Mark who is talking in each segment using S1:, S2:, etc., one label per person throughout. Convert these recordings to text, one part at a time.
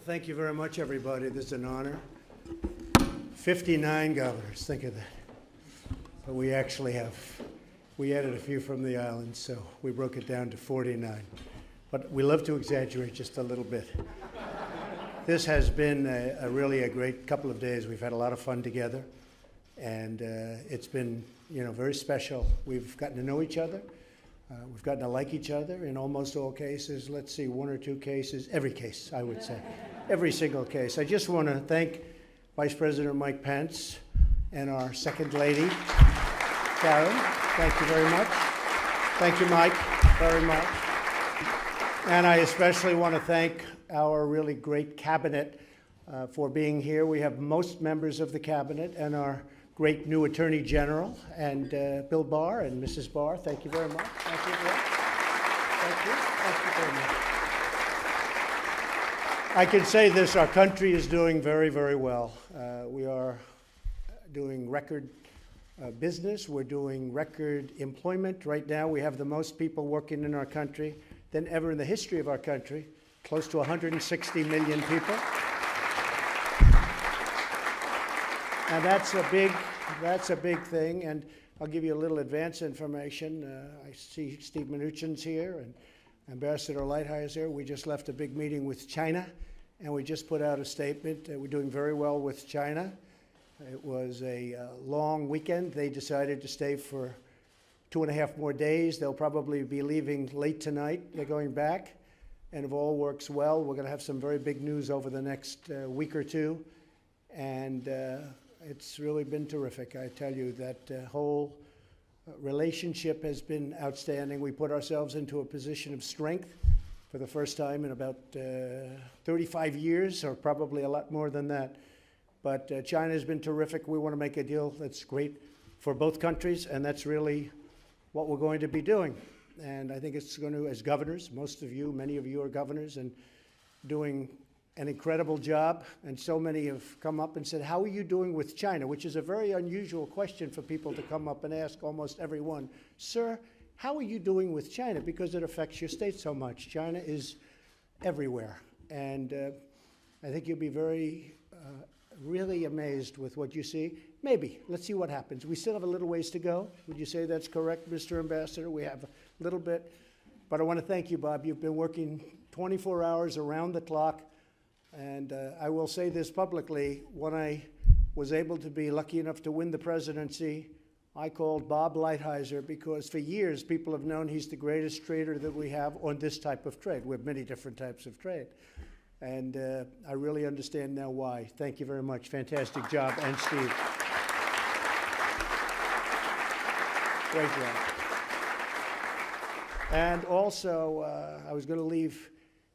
S1: thank you very much, everybody. This is an honor. 59 governors, think of that. But we actually we added a few from the islands, so we broke it down to 49. But we love to exaggerate just a little bit. This has been really a great couple of days. We've had a lot of fun together, and it's been, very special. We've gotten to know each other. We've gotten to like each other in almost all cases. Let's see, one or two cases, every case, I would say, every single case. I just want to thank Vice President Mike Pence and our second lady, Karen. Thank you very much. Thank you, Mike, very much. And I especially want to thank our really great cabinet for being here. We have most members of the cabinet and our great new Attorney General, and Bill Barr and Mrs. Barr. Thank you very much. Thank you, Bill. Thank you. Thank you very much. I can say this, our country is doing very, very well. We are doing record business. We're doing record employment. Right now, we have the most people working in our country than ever in the history of our country, close to 160 million people. And that's a big thing, and I'll give you a little advance information. I see Steve Mnuchin's here, and Ambassador Lighthizer here. We just left a big meeting with China, and we just put out a statement. We're doing very well with China. It was a long weekend. They decided to stay for 2.5 more days. They'll probably be leaving late tonight. They're going back, and if all works well, we're going to have some very big news over the next week or two, and it's really been terrific. I tell you, that whole relationship has been outstanding. We put ourselves into a position of strength for the first time in about 35 years, or probably a lot more than that. But China has been terrific. We want to make a deal that's great for both countries, and that's really what we're going to be doing. And I think it's going to, as governors, most of you, many of you are governors, and doing an incredible job, and so many have come up and said, how are you doing with China? Which is a very unusual question for people to come up and ask almost everyone. Sir, how are you doing with China? Because it affects your state so much. China is everywhere. And I think you'll be very, really amazed with what you see. Maybe. Let's see what happens. We still have a little ways to go. Would you say that's correct, Mr. Ambassador? We have a little bit. But I want to thank you, Bob. You've been working 24 hours around the clock. And I will say this publicly, when I was able to be lucky enough to win the presidency, I called Bob Lighthizer because for years people have known he's the greatest trader that we have on this type of trade. We have many different types of trade. And I really understand now why. Thank you very much. Fantastic job. And Steve. Great job. And also, I was going to leave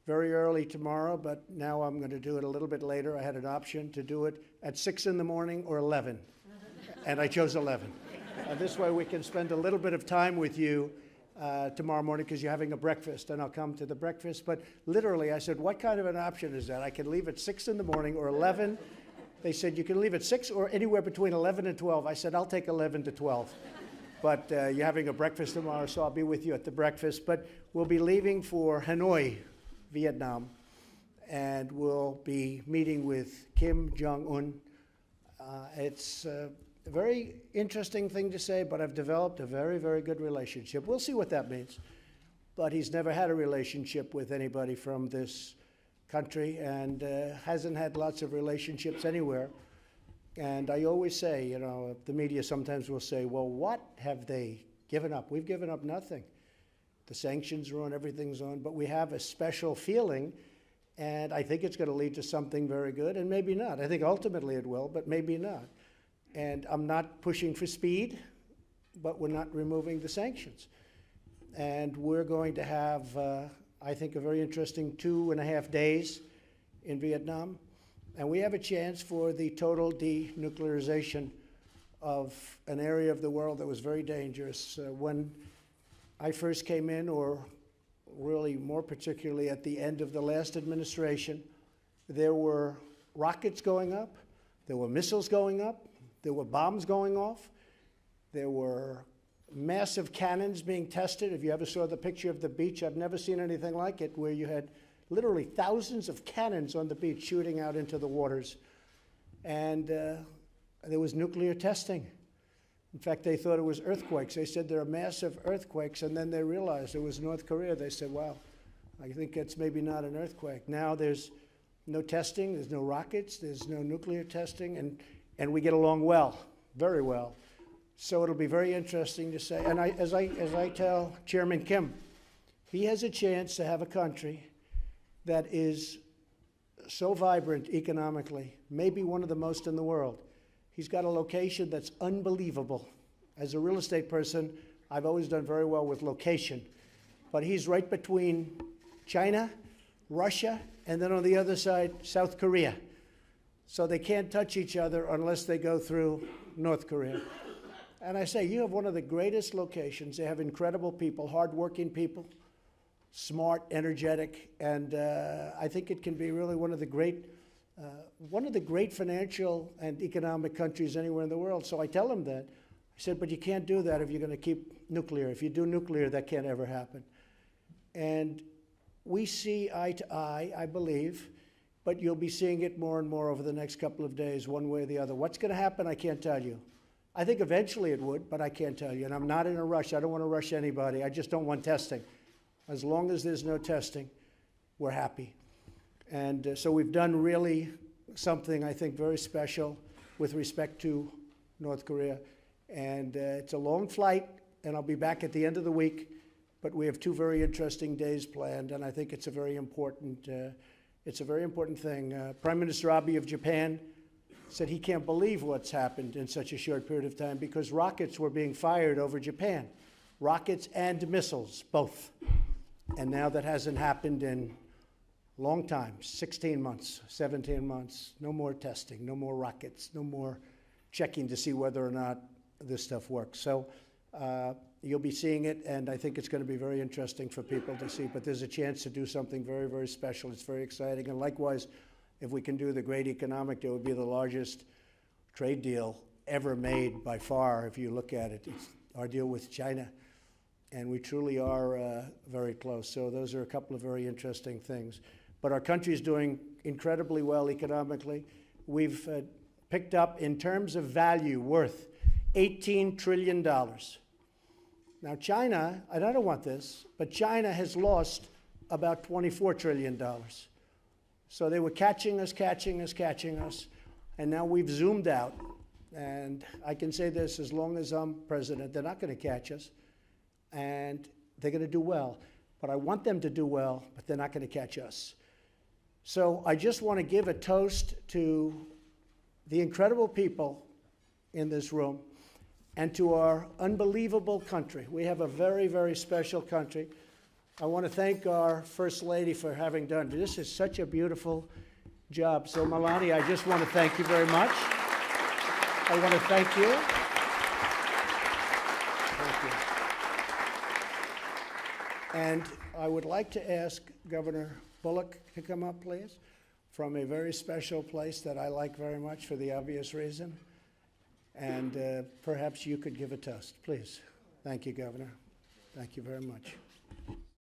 S1: very early tomorrow, but now I'm going to do it a little bit later. I had an option to do it at 6 in the morning or 11, and I chose 11. This way we can spend a little bit of time with you tomorrow morning because you're having a breakfast, and I'll come to the breakfast. But literally, I said, what kind of an option is that? I can leave at 6 in the morning or 11. They said, you can leave at 6 or anywhere between 11 and 12. I said, I'll take 11 to 12. But you're having a breakfast tomorrow, so I'll be with you at the breakfast. But we'll be leaving for Hanoi, Vietnam, and we'll be meeting with Kim Jong-un. It's a very interesting thing to say, but I've developed a very, very good relationship. We'll see what that means. But he's never had a relationship with anybody from this country, and hasn't had lots of relationships anywhere. And I always say, the media sometimes will say, well, what have they given up? We've given up nothing. The sanctions are on, everything's on, but we have a special feeling, and I think it's going to lead to something very good, and maybe not. I think ultimately it will, but maybe not. And I'm not pushing for speed, but we're not removing the sanctions. And we're going to have, I think, a very interesting 2.5 days in Vietnam, and we have a chance for the total denuclearization of an area of the world that was very dangerous. When I first came in, or really more particularly at the end of the last administration, there were rockets going up, there were missiles going up, there were bombs going off, there were massive cannons being tested. If you ever saw the picture of the beach, I've never seen anything like it, where you had literally thousands of cannons on the beach shooting out into the waters. And there was nuclear testing. In fact, they thought it was earthquakes. They said there are massive earthquakes, and then they realized it was North Korea. They said, wow, I think it's maybe not an earthquake. Now there's no testing, there's no rockets, there's no nuclear testing, and we get along well, very well. So it'll be very interesting to say, and as I tell Chairman Kim, he has a chance to have a country that is so vibrant economically, maybe one of the most in the world. He's got a location that's unbelievable. As a real estate person, I've always done very well with location, but he's right between China, Russia, and then on the other side, South Korea. So they can't touch each other unless they go through North Korea. And I say, you have one of the greatest locations. They have incredible people, hardworking people, smart, energetic, and I think it can be really one of the great financial and economic countries anywhere in the world. So I tell them that. I said, but you can't do that if you're going to keep nuclear. If you do nuclear, that can't ever happen. And we see eye to eye, I believe, but you'll be seeing it more and more over the next couple of days, one way or the other. What's going to happen, I can't tell you. I think eventually it would, but I can't tell you. And I'm not in a rush. I don't want to rush anybody. I just don't want testing. As long as there's no testing, we're happy. And so we've done really something, I think, very special with respect to North Korea. And it's a long flight, and I'll be back at the end of the week. But we have 2 very interesting days planned, and I think it's a very important thing. Prime Minister Abe of Japan said he can't believe what's happened in such a short period of time because rockets were being fired over Japan, rockets and missiles, both. And now that hasn't happened in a long time, 16 months, 17 months. No more testing, no more rockets, no more checking to see whether or not this stuff works. So you'll be seeing it, and I think it's going to be very interesting for people to see. But there's a chance to do something very, very special. It's very exciting. And likewise, if we can do the great economic deal, it would be the largest trade deal ever made by far, if you look at it. It's our deal with China. And we truly are very close. So those are a couple of very interesting things. But our country is doing incredibly well economically. We've picked up, in terms of value, worth $18 trillion. Now China, and I don't want this, but China has lost about $24 trillion. So they were catching us, and now we've zoomed out. And I can say this, as long as I'm president, they're not going to catch us, and they're going to do well. But I want them to do well, but they're not going to catch us. So I just want to give a toast to the incredible people in this room and to our unbelievable country. We have a very, very special country. I want to thank our First Lady for having done this. Is such a beautiful job. So Melania, I just want to thank you very much. I want to thank you. Thank you. And I would like to ask Governor Bullock to come up, please, from a very special place that I like very much for the obvious reason. And perhaps you could give a toast, please. Thank you, Governor. Thank you very much.